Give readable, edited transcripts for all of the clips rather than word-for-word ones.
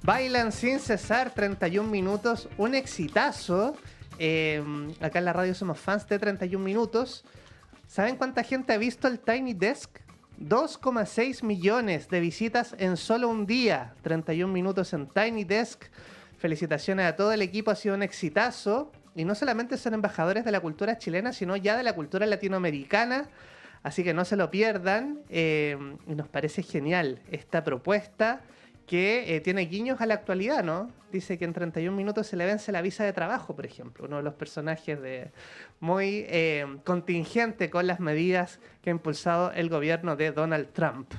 Bailan sin cesar 31 minutos, un exitazo. Acá en la radio somos fans de 31 minutos. ¿Saben cuánta gente ha visto el Tiny Desk? 2,6 millones de visitas en solo un día. 31 minutos en Tiny Desk. Felicitaciones a todo el equipo, ha sido un exitazo. Y no solamente son embajadores de la cultura chilena, sino ya de la cultura latinoamericana. Así que no se lo pierdan. Y nos parece genial esta propuesta que tiene guiños a la actualidad, ¿no? Dice que en 31 minutos se le vence la visa de trabajo, por ejemplo. Uno de los personajes muy contingente con las medidas que ha impulsado el gobierno de Donald Trump.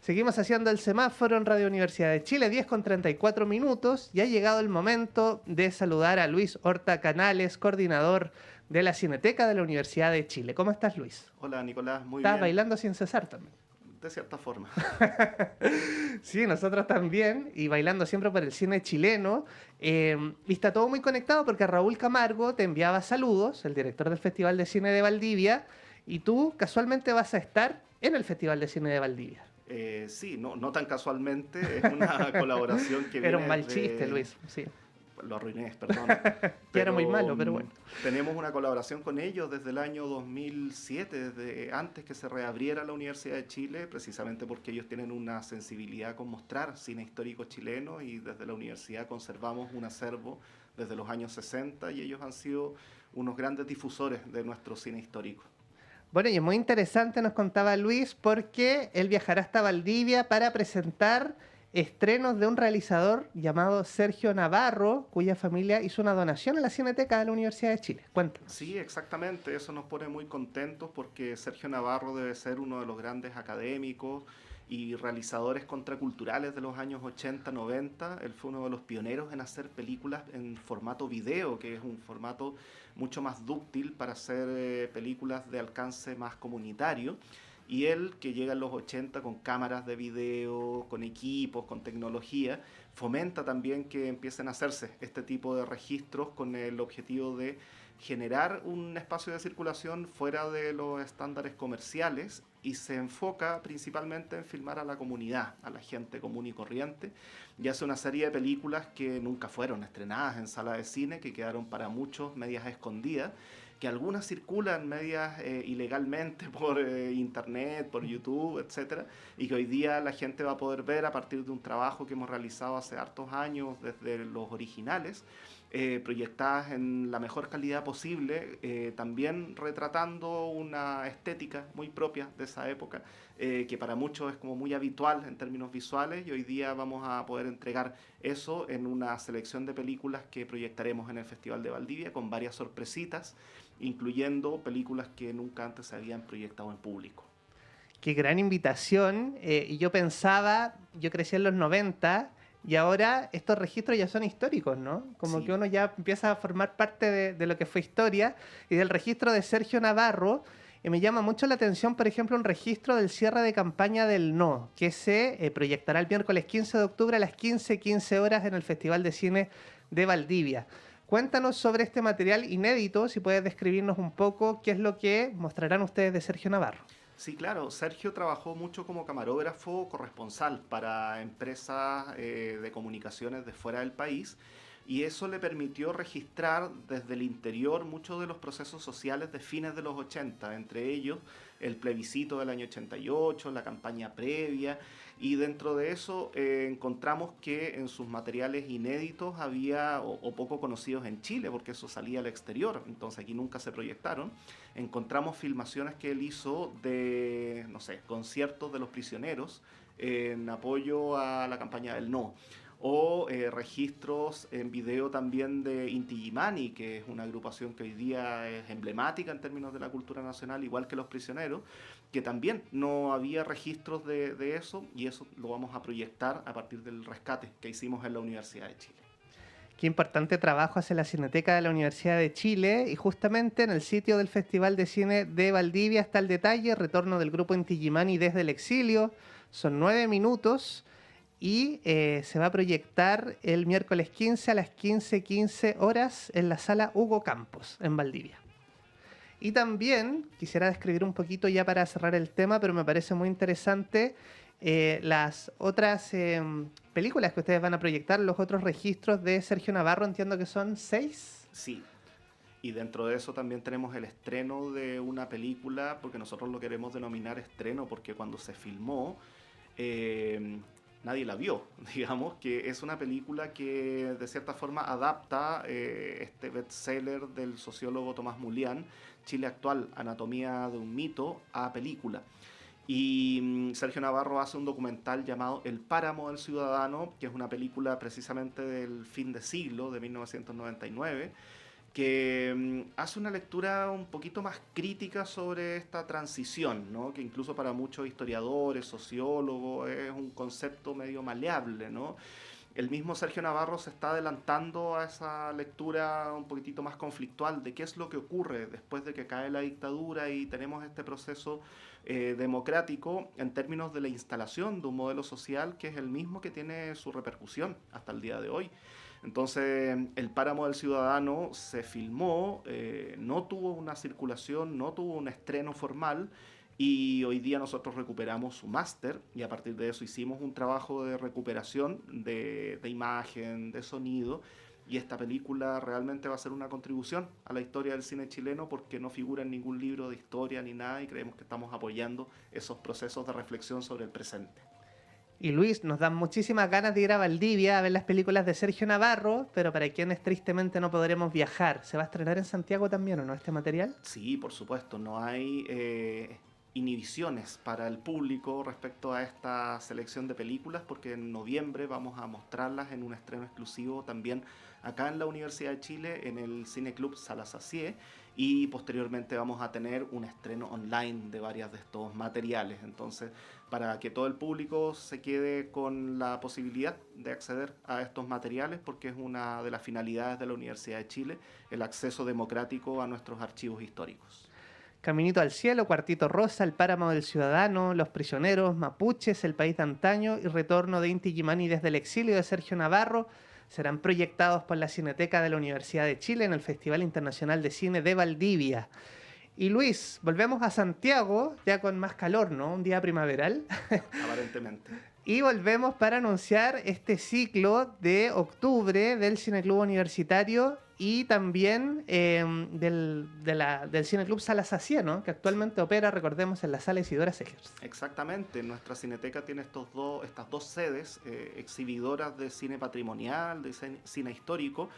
Seguimos haciendo el semáforo en Radio Universidad de Chile, 10:34 minutos. Y ha llegado el momento de saludar a Luis Horta Canales, coordinador de la Cineteca de la Universidad de Chile. ¿Cómo estás, Luis? Hola, Nicolás, muy Estás bien. bailando sin cesar también. De cierta forma. Sí, nosotros también, y bailando siempre por el cine chileno. Y está todo muy conectado porque Raúl Camargo te enviaba saludos, el director del Festival de Cine de Valdivia, y tú casualmente vas a estar en el Festival de Cine de Valdivia. Sí, no tan casualmente, es una colaboración que viene Era un mal chiste, Luis, sí. Lo arruiné, perdón. Que era muy malo, pero bueno. Tenemos una colaboración con ellos desde el año 2007, desde antes que se reabriera la Universidad de Chile, precisamente porque ellos tienen una sensibilidad con mostrar cine histórico chileno y desde la universidad conservamos un acervo desde los años 60 y ellos han sido unos grandes difusores de nuestro cine histórico. Bueno, y es muy interesante, nos contaba Luis, porque él viajará hasta Valdivia para presentar estrenos de un realizador llamado Sergio Navarro, cuya familia hizo una donación a la Cineteca de la Universidad de Chile. Cuéntanos. Sí, exactamente, eso nos pone muy contentos porque Sergio Navarro debe ser uno de los grandes académicos y realizadores contraculturales de los años 80, 90. Él fue uno de los pioneros en hacer películas en formato video, que es un formato mucho más dúctil para hacer películas de alcance más comunitario. Y él, que llega en los 80 con cámaras de video, con equipos, con tecnología, fomenta también que empiecen a hacerse este tipo de registros con el objetivo de generar un espacio de circulación fuera de los estándares comerciales y se enfoca principalmente en filmar a la comunidad, a la gente común y corriente, y hace una serie de películas que nunca fueron estrenadas en sala de cine, que quedaron para muchos medias escondidas, que algunas circulan medias ilegalmente por internet, por YouTube, etcétera, y que hoy día la gente va a poder ver a partir de un trabajo que hemos realizado hace hartos años desde los originales, proyectadas en la mejor calidad posible, también retratando una estética muy propia de esa época, que para muchos es como muy habitual en términos visuales, y hoy día vamos a poder entregar eso en una selección de películas que proyectaremos en el Festival de Valdivia con varias sorpresitas, incluyendo películas que nunca antes se habían proyectado en público. Qué gran invitación. Y yo pensaba, yo crecí en los 90 y ahora estos registros ya son históricos, ¿no? Como Sí. que uno ya empieza a formar parte de lo que fue historia y del registro de Sergio Navarro. Y me llama mucho la atención, por ejemplo, un registro del cierre de campaña del No, que se proyectará el miércoles 15 de octubre a las 15:15 horas en el Festival de Cine de Valdivia. Cuéntanos sobre este material inédito, si puedes describirnos un poco qué es lo que mostrarán ustedes de Sergio Navarro. Sí, claro. Sergio trabajó mucho como camarógrafo corresponsal para empresas de comunicaciones de fuera del país y eso le permitió registrar desde el interior muchos de los procesos sociales de fines de los 80, entre ellos el plebiscito del año 88, la campaña previa, y dentro de eso encontramos que en sus materiales inéditos había, o poco conocidos en Chile, porque eso salía al exterior, entonces aquí nunca se proyectaron, encontramos filmaciones que él hizo de, no sé, conciertos de los prisioneros en apoyo a la campaña del No, o registros en video también de Inti Illimani, que es una agrupación que hoy día es emblemática en términos de la cultura nacional, igual que Los Prisioneros, que también no había registros de eso, y eso lo vamos a proyectar a partir del rescate que hicimos en la Universidad de Chile. Qué importante trabajo hace la Cineteca de la Universidad de Chile y justamente en el sitio del Festival de Cine de Valdivia está el detalle, retorno del grupo Inti Illimani desde el exilio, son 9 minutos y se va a proyectar el miércoles 15 a las 15:15 horas en la sala Hugo Campos en Valdivia. Y también quisiera describir un poquito ya para cerrar el tema, pero me parece muy interesante las otras películas que ustedes van a proyectar, los otros registros de Sergio Navarro, entiendo que son 6. Sí, y dentro de eso también tenemos el estreno de una película, porque nosotros lo queremos denominar estreno, porque cuando se filmó nadie la vio, digamos, que es una película que de cierta forma adapta este bestseller del sociólogo Tomás Mulián, Chile actual, Anatomía de un mito, a película. Y Sergio Navarro hace un documental llamado El páramo del ciudadano, que es una película precisamente del fin de siglo, de 1999, que hace una lectura un poquito más crítica sobre esta transición, ¿no? Que incluso para muchos historiadores, sociólogos, es un concepto medio maleable, ¿no? El mismo Sergio Navarro se está adelantando a esa lectura un poquitito más conflictual de qué es lo que ocurre después de que cae la dictadura y tenemos este proceso democrático en términos de la instalación de un modelo social que es el mismo que tiene su repercusión hasta el día de hoy. Entonces, El páramo del ciudadano se filmó, no tuvo una circulación, no tuvo un estreno formal, y hoy día nosotros recuperamos su máster y a partir de eso hicimos un trabajo de recuperación de imagen, de sonido, y esta película realmente va a ser una contribución a la historia del cine chileno porque no figura en ningún libro de historia ni nada y creemos que estamos apoyando esos procesos de reflexión sobre el presente. Y Luis, nos dan muchísimas ganas de ir a Valdivia a ver las películas de Sergio Navarro, pero para quienes tristemente no podremos viajar, ¿se va a estrenar en Santiago también o no este material? Sí, por supuesto, no hay inhibiciones para el público respecto a esta selección de películas porque en noviembre vamos a mostrarlas en un estreno exclusivo también acá en la Universidad de Chile en el Cine Club Sala Sacie y posteriormente vamos a tener un estreno online de varias de estos materiales. Entonces, para que todo el público se quede con la posibilidad de acceder a estos materiales porque es una de las finalidades de la Universidad de Chile, el acceso democrático a nuestros archivos históricos. Caminito al cielo, Cuartito Rosa, El páramo del ciudadano, Los prisioneros, Mapuches, El país de antaño y Retorno de Inti Illimani desde el exilio de Sergio Navarro serán proyectados por la Cineteca de la Universidad de Chile en el Festival Internacional de Cine de Valdivia. Y Luis, volvemos a Santiago, ya con más calor, ¿no? Un día primaveral. Aparentemente. Y volvemos para anunciar este ciclo de octubre del Cineclub Universitario y también del Cineclub Sala Sacie, ¿no? Que actualmente opera, recordemos, en la Sala Isidora Segers. Exactamente, nuestra cineteca tiene estas dos sedes exhibidoras de cine patrimonial, de cine histórico,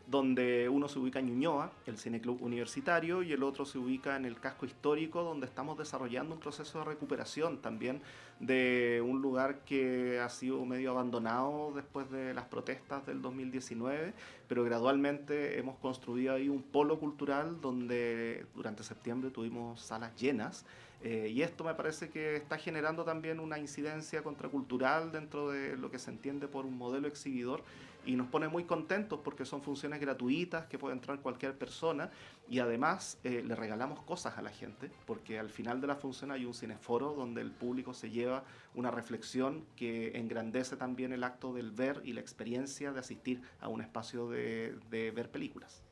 donde uno se ubica en Ñuñoa, el Cineclub Universitario, y el otro se ubica en el casco histórico, donde estamos desarrollando un proceso de recuperación también de un lugar que ha sido medio abandonado después de las protestas del 2019, pero gradualmente hemos construido ahí un polo cultural donde durante septiembre tuvimos salas llenas. Y esto me parece que está generando también una incidencia contracultural dentro de lo que se entiende por un modelo exhibidor y nos pone muy contentos porque son funciones gratuitas que puede entrar cualquier persona y además le regalamos cosas a la gente porque al final de la función hay un cineforo donde el público se lleva una reflexión que engrandece también el acto del ver y la experiencia de asistir a un espacio de ver películas.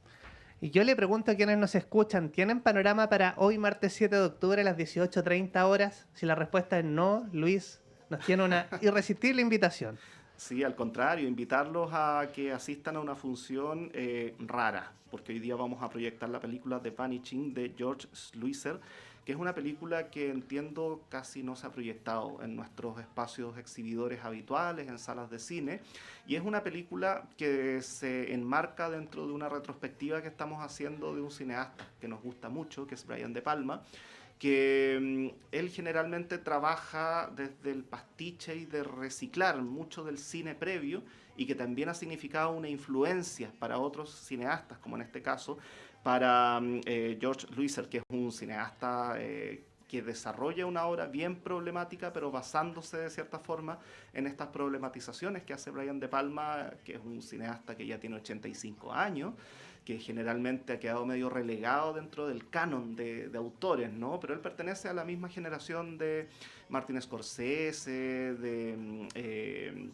Y yo le pregunto a quienes nos escuchan, ¿tienen panorama para hoy, martes 7 de octubre, a las 18:30 horas? Si la respuesta es no, Luis nos tiene una irresistible invitación. Sí, al contrario, invitarlos a que asistan a una función rara, porque hoy día vamos a proyectar la película The Vanishing de George Sluicer, que es una película que entiendo casi no se ha proyectado en nuestros espacios exhibidores habituales, en salas de cine, y es una película que se enmarca dentro de una retrospectiva que estamos haciendo de un cineasta que nos gusta mucho, que es Brian De Palma, que él generalmente trabaja desde el pastiche y de reciclar mucho del cine previo y que también ha significado una influencia para otros cineastas, como en este caso para George Sluicer, que es un cineasta que desarrolla una obra bien problemática, pero basándose de cierta forma en estas problematizaciones que hace Brian De Palma, que es un cineasta que ya tiene 85 años, que generalmente ha quedado medio relegado dentro del canon de autores, ¿no? Pero él pertenece a la misma generación de Martin Scorsese, de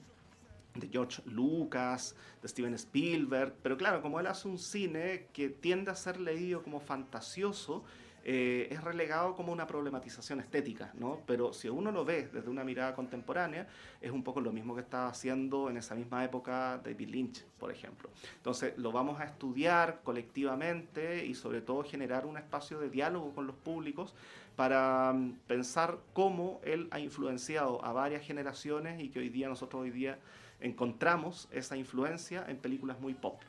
George Lucas, de Steven Spielberg, pero claro, como él hace un cine que tiende a ser leído como fantasioso, es relegado como una problematización estética, ¿no? Pero si uno lo ve desde una mirada contemporánea, es un poco lo mismo que estaba haciendo en esa misma época David Lynch, por ejemplo. Entonces, lo vamos a estudiar colectivamente y sobre todo generar un espacio de diálogo con los públicos para pensar cómo él ha influenciado a varias generaciones y que nosotros hoy día encontramos esa influencia en películas muy pop.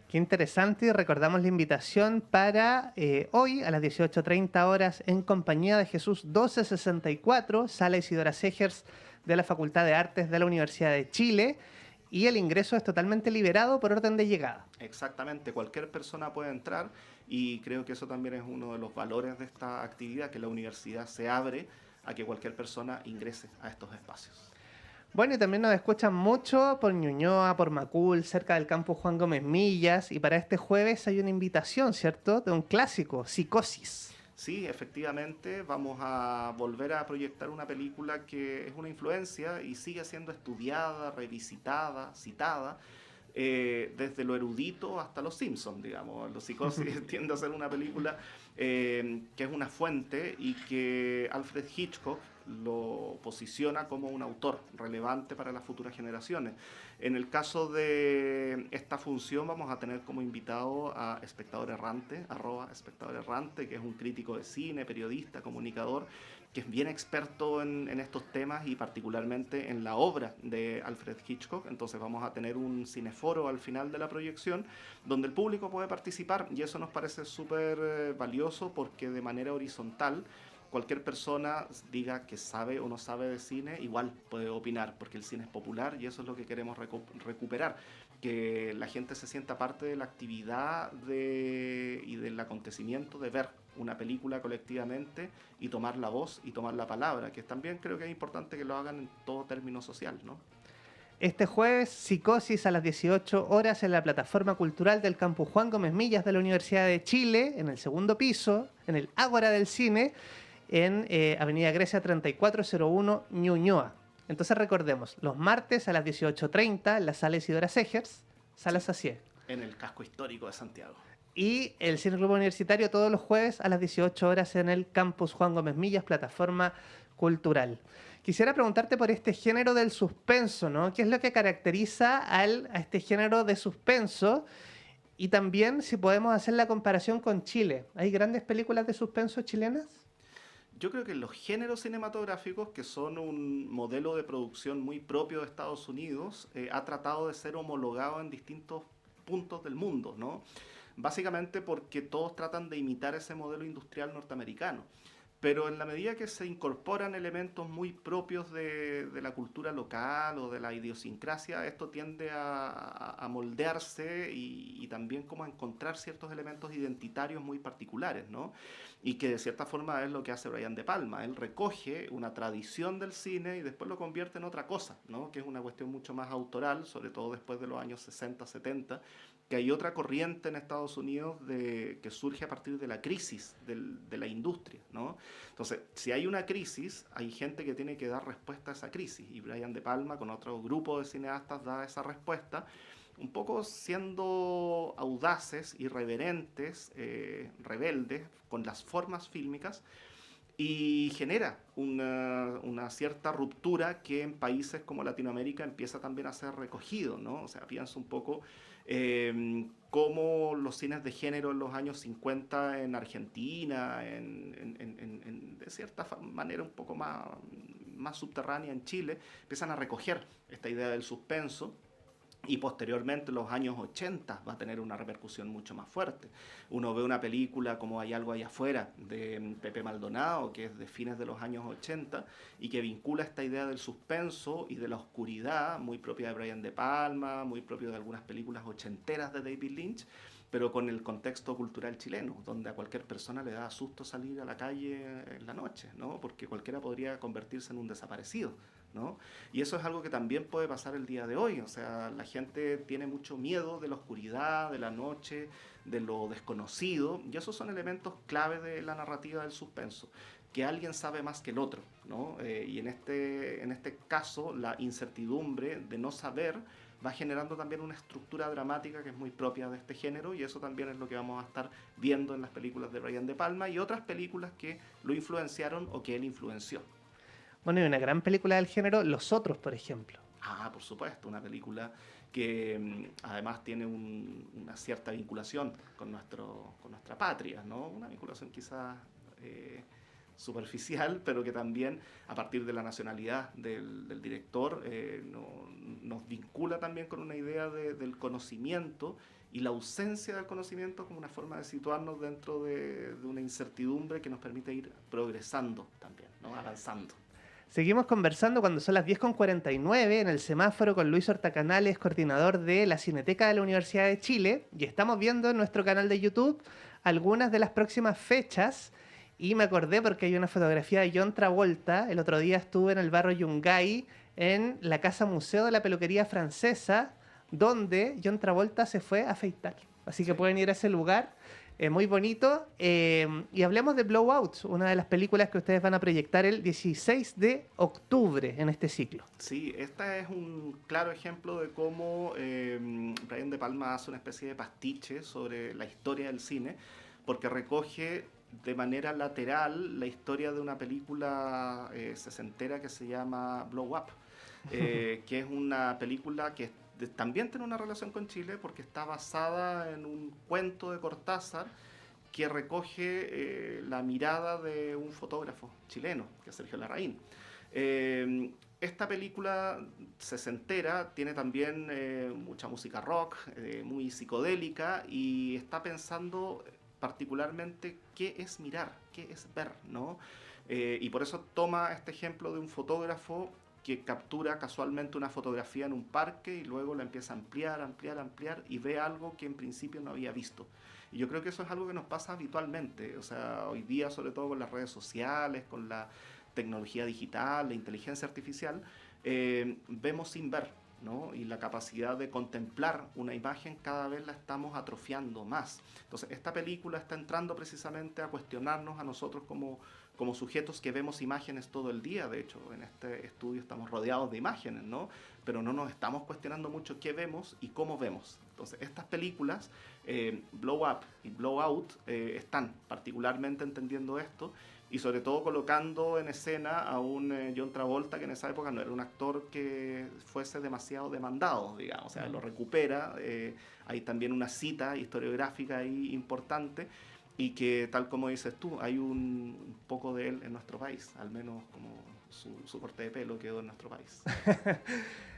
Qué interesante, y recordamos la invitación para hoy a las 18:30 horas en compañía de Jesús 1264, Sala Isidora Segers de la Facultad de Artes de la Universidad de Chile, y el ingreso es totalmente liberado por orden de llegada. Exactamente, cualquier persona puede entrar y creo que eso también es uno de los valores de esta actividad, que la universidad se abre a que cualquier persona ingrese a estos espacios. Bueno, y también nos escuchan mucho por Ñuñoa, por Macul, cerca del campus Juan Gómez Millas. Y para este jueves hay una invitación, ¿cierto? De un clásico, Psicosis. Sí, efectivamente, vamos a volver a proyectar una película que es una influencia y sigue siendo estudiada, revisitada, citada, desde lo erudito hasta Los Simpsons, digamos. Los Psicosis tiende a ser una película que es una fuente y que Alfred Hitchcock lo posiciona como un autor relevante para las futuras generaciones. En el caso de esta función vamos a tener como invitado a Espectador Errante, @Espectador Errante, que es un crítico de cine, periodista, comunicador, que es bien experto en estos temas y particularmente en la obra de Alfred Hitchcock. Entonces vamos a tener un cineforo al final de la proyección donde el público puede participar y eso nos parece súper valioso porque de manera horizontal cualquier persona diga que sabe o no sabe de cine, igual puede opinar, porque el cine es popular y eso es lo que queremos recuperar, que la gente se sienta parte de la actividad y del acontecimiento de ver una película colectivamente y tomar la voz y tomar la palabra, que también creo que es importante que lo hagan en todo término social, ¿no? Este jueves, Psicosis a las 18 horas en la plataforma cultural del campus Juan Gómez Millas de la Universidad de Chile, en el segundo piso, en el Ágora del Cine, en Avenida Grecia 3401, Ñuñoa. Entonces recordemos, los martes a las 18:30 en la Sala Isidora Segers, Sala Sacié. En el casco histórico de Santiago. Y el Cine Club Universitario todos los jueves a las 18 horas en el campus Juan Gómez Millas, plataforma cultural. Quisiera preguntarte por este género del suspenso, ¿no? ¿Qué es lo que caracteriza a este género de suspenso? Y también si podemos hacer la comparación con Chile. ¿Hay grandes películas de suspenso chilenas? Yo creo que los géneros cinematográficos, que son un modelo de producción muy propio de Estados Unidos, ha tratado de ser homologado en distintos puntos del mundo, ¿no? Básicamente porque todos tratan de imitar ese modelo industrial norteamericano. Pero en la medida que se incorporan elementos muy propios de la cultura local o de la idiosincrasia, esto tiende a moldearse y también como a encontrar ciertos elementos identitarios muy particulares, ¿no? Y que de cierta forma es lo que hace Brian De Palma. Él recoge una tradición del cine y después lo convierte en otra cosa, ¿no? Que es una cuestión mucho más autoral, sobre todo después de los años 60, 70, que hay otra corriente en Estados Unidos que surge a partir de la crisis de la industria, ¿no? Entonces, si hay una crisis, hay gente que tiene que dar respuesta a esa crisis, y Brian De Palma con otro grupo de cineastas da esa respuesta, un poco siendo audaces, irreverentes, rebeldes con las formas fílmicas, y genera una cierta ruptura que en países como Latinoamérica empieza también a ser recogido, ¿no? O sea, pienso un poco cómo los cines de género en los años 50 en Argentina, de cierta manera un poco más subterránea en Chile, empiezan a recoger esta idea del suspenso. Y posteriormente, en los años 80, va a tener una repercusión mucho más fuerte. Uno ve una película como Hay algo allá afuera, de Pepe Maldonado, que es de fines de los años 80, y que vincula esta idea del suspenso y de la oscuridad, muy propia de Brian De Palma, muy propio de algunas películas ochenteras de David Lynch, pero con el contexto cultural chileno, donde a cualquier persona le da susto salir a la calle en la noche, ¿no? Porque cualquiera podría convertirse en un desaparecido, ¿no? Y eso es algo que también puede pasar el día de hoy. O sea, la gente tiene mucho miedo de la oscuridad, de la noche, de lo desconocido, y esos son elementos clave de la narrativa del suspenso. que alguien sabe más que el otro, ¿no? Y en este caso, la incertidumbre de no saber va generando también una estructura dramática que es muy propia de este género, y eso también es lo que vamos a estar viendo en las películas de Brian De Palma y otras películas que lo influenciaron o que él influenció. Bueno, y una gran película del género, Los Otros, por ejemplo. Ah, por supuesto, una película que además tiene una cierta vinculación con nuestra patria, ¿no? Una vinculación quizás superficial, pero que también a partir de la nacionalidad del director nos vincula también con una idea del conocimiento y la ausencia del conocimiento como una forma de situarnos dentro de una incertidumbre que nos permite ir progresando también, ¿no? Avanzando. Seguimos conversando cuando son las 10:49 en el semáforo con Luis Hortacanales, coordinador de la Cineteca de la Universidad de Chile, y estamos viendo en nuestro canal de YouTube algunas de las próximas fechas. Y me acordé porque hay una fotografía de John Travolta. El otro día estuve en el barrio Yungay, en la Casa Museo de la Peluquería Francesa, donde John Travolta se fue a afeitar. Así que pueden ir a ese lugar, muy bonito. Y hablemos de Blowout, una de las películas que ustedes van a proyectar el 16 de octubre en este ciclo. Sí, este es un claro ejemplo de cómo Brian De Palma hace una especie de pastiche sobre la historia del cine, porque recoge de manera lateral la historia de una película sesentera que se llama Blow Up, que es una película que también tiene una relación con Chile porque está basada en un cuento de Cortázar que recoge la mirada de un fotógrafo chileno, que es Sergio Larraín. Esta película sesentera tiene también mucha música rock, muy psicodélica, y está pensando particularmente qué es mirar, qué es ver, ¿no? Y por eso toma este ejemplo de un fotógrafo que captura casualmente una fotografía en un parque y luego la empieza a ampliar y ve algo que en principio no había visto. Y yo creo que eso es algo que nos pasa habitualmente, o sea, hoy día sobre todo con las redes sociales, con la tecnología digital, la inteligencia artificial, vemos sin ver, ¿no? Y la capacidad de contemplar una imagen cada vez la estamos atrofiando más. Entonces, esta película está entrando precisamente a cuestionarnos a nosotros como sujetos que vemos imágenes todo el día. De hecho, en este estudio estamos rodeados de imágenes, ¿no? Pero no nos estamos cuestionando mucho qué vemos y cómo vemos. Entonces, estas películas, Blow Up y Blow Out, están particularmente entendiendo esto, y sobre todo colocando en escena a un John Travolta que en esa época no era un actor que fuese demasiado demandado, digamos, o sea, lo recupera, hay también una cita historiográfica ahí importante, y que tal como dices tú, hay un poco de él en nuestro país, al menos como su corte de pelo quedó en nuestro país.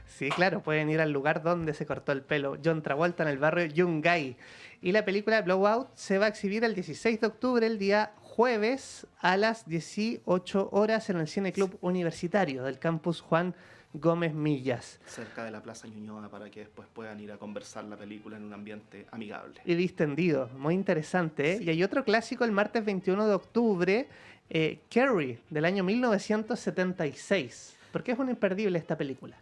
Sí, claro, pueden ir al lugar donde se cortó el pelo John Travolta, en el barrio Yungay. Y la película Blowout se va a exhibir el 16 de octubre, el día jueves, a las 18 horas en el Cine Club Universitario del campus Juan Gómez Millas. Cerca de la Plaza Ñuñoa, para que después puedan ir a conversar la película en un ambiente amigable. Y distendido, muy interesante, ¿eh? Sí. Y hay otro clásico el martes 21 de octubre, Carrie, del año 1976. ¿Por qué es un imperdible esta película?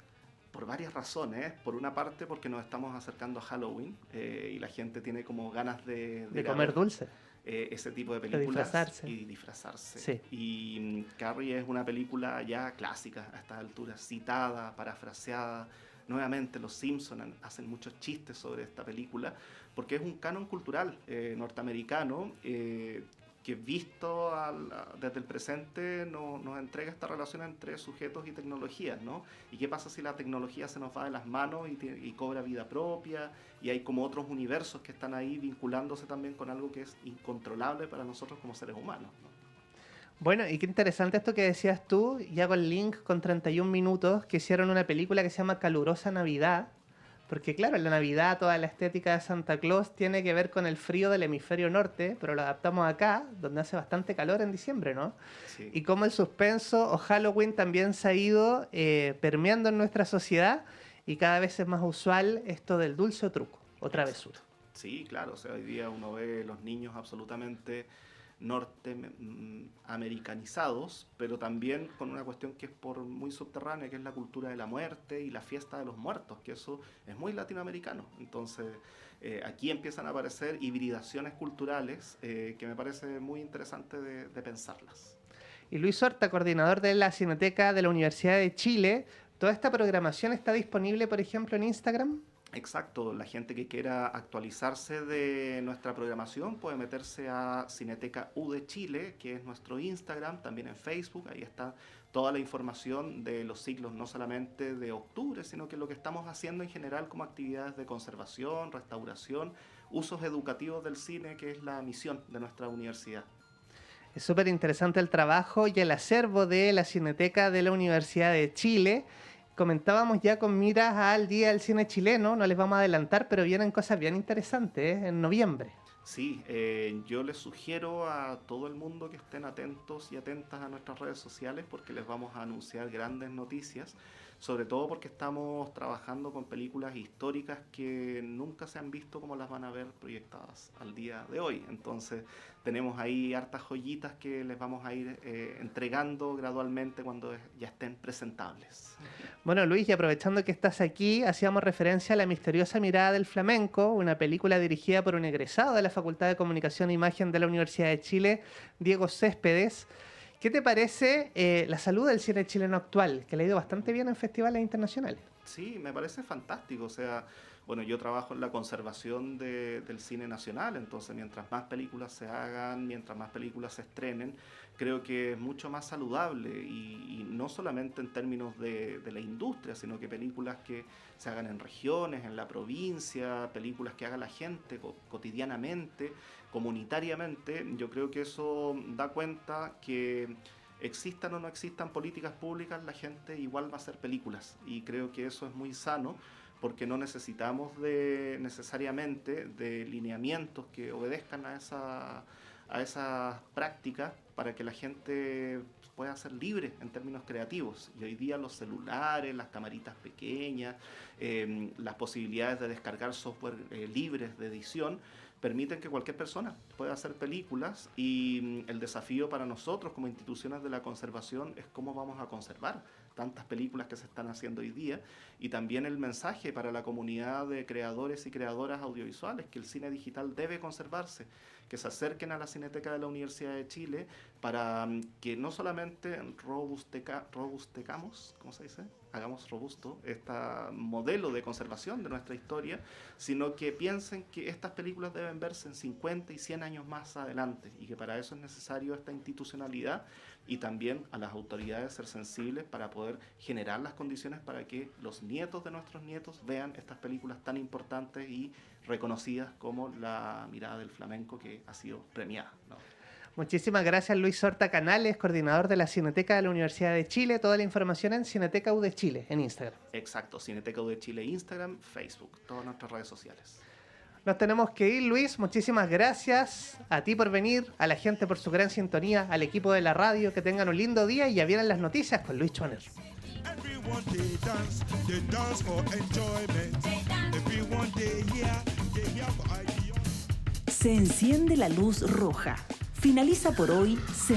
Por varias razones. Por una parte, porque nos estamos acercando a Halloween y la gente tiene como ganas de comer dulce. Ese tipo de películas Y disfrazarse. Sí. Y Carrie es una película ya clásica a estas alturas, citada, parafraseada. Nuevamente los Simpsons hacen muchos chistes sobre esta película porque es un canon cultural norteamericano que visto desde el presente nos entrega esta relación entre sujetos y tecnologías, ¿no? ¿Y qué pasa si la tecnología se nos va de las manos y cobra vida propia? Y hay como otros universos que están ahí vinculándose también con algo que es incontrolable para nosotros como seres humanos, ¿no? Bueno, y qué interesante esto que decías tú, ya con Link con 31 minutos, que hicieron una película que se llama Calurosa Navidad, porque claro, en la Navidad toda la estética de Santa Claus tiene que ver con el frío del hemisferio norte, pero lo adaptamos acá, donde hace bastante calor en diciembre, ¿no? Sí. Y como el suspenso o Halloween también se ha ido permeando en nuestra sociedad, y cada vez es más usual esto del dulce o truco, o travesura. Sí, claro, o sea, hoy día uno ve los niños absolutamente norteamericanizados, pero también con una cuestión que es muy subterránea, que es la cultura de la muerte y la fiesta de los muertos, que eso es muy latinoamericano. Entonces, aquí empiezan a aparecer hibridaciones culturales que me parece muy interesante de pensarlas. y Luis Horta, coordinador de la Cineteca de la Universidad de Chile. ¿Toda esta programación está disponible, por ejemplo, en Instagram? Exacto, la gente que quiera actualizarse de nuestra programación puede meterse a Cineteca U de Chile, que es nuestro Instagram, también en Facebook, ahí está toda la información de los ciclos, no solamente de octubre, sino que lo que estamos haciendo en general como actividades de conservación, restauración, usos educativos del cine, que es la misión de nuestra universidad. Es súper interesante el trabajo y el acervo de la Cineteca de la Universidad de Chile. Comentábamos ya con miras al Día del Cine Chileno, no les vamos a adelantar, pero vienen cosas bien interesantes en noviembre. Sí, yo les sugiero a todo el mundo que estén atentos y atentas a nuestras redes sociales porque les vamos a anunciar grandes noticias, sobre todo porque estamos trabajando con películas históricas que nunca se han visto como las van a ver proyectadas al día de hoy. Entonces tenemos ahí hartas joyitas que les vamos a ir entregando gradualmente cuando ya estén presentables. Bueno, Luis, y aprovechando que estás aquí, hacíamos referencia a La misteriosa mirada del flamenco, una película dirigida por un egresado de la Facultad de Comunicación e Imagen de la Universidad de Chile, Diego Céspedes. ¿Qué te parece la salud del cine chileno actual, que le ha ido bastante bien en festivales internacionales? Sí, me parece fantástico. O sea, bueno, yo trabajo en la conservación del cine nacional, entonces mientras más películas se hagan, mientras más películas se estrenen, creo que es mucho más saludable y no solamente en términos de la industria, sino que películas que se hagan en regiones, en la provincia, películas que haga la gente cotidianamente, comunitariamente. Yo creo que eso da cuenta que existan o no existan políticas públicas, la gente igual va a hacer películas y creo que eso es muy sano porque no necesitamos necesariamente de lineamientos que obedezcan a esas prácticas para que la gente pueda ser libre en términos creativos. Y hoy día los celulares, las camaritas pequeñas, las posibilidades de descargar software libres de edición, permiten que cualquier persona pueda hacer películas y el desafío para nosotros como instituciones de la conservación es cómo vamos a conservar tantas películas que se están haciendo hoy día y también el mensaje para la comunidad de creadores y creadoras audiovisuales que el cine digital debe conservarse, que se acerquen a la Cineteca de la Universidad de Chile para que no solamente robustecamos, ¿cómo se dice? Hagamos robusto este modelo de conservación de nuestra historia, sino que piensen que estas películas deben verse en 50 y 100 años más adelante y que para eso es necesario esta institucionalidad y también a las autoridades ser sensibles para poder generar las condiciones para que los nietos de nuestros nietos vean estas películas tan importantes y reconocidas como La mirada del flamenco, que ha sido premiada, ¿no? Muchísimas gracias, Luis Horta Canales, coordinador de la Cineteca de la Universidad de Chile. Toda la información en Cineteca U de Chile, en Instagram. Exacto, Cineteca U de Chile, Instagram, Facebook, todas nuestras redes sociales. Nos tenemos que ir, Luis. Muchísimas gracias a ti por venir, a la gente por su gran sintonía, al equipo de la radio. Que tengan un lindo día y ya vienen las noticias con Luis Choner. Se enciende la luz roja. Finaliza por hoy.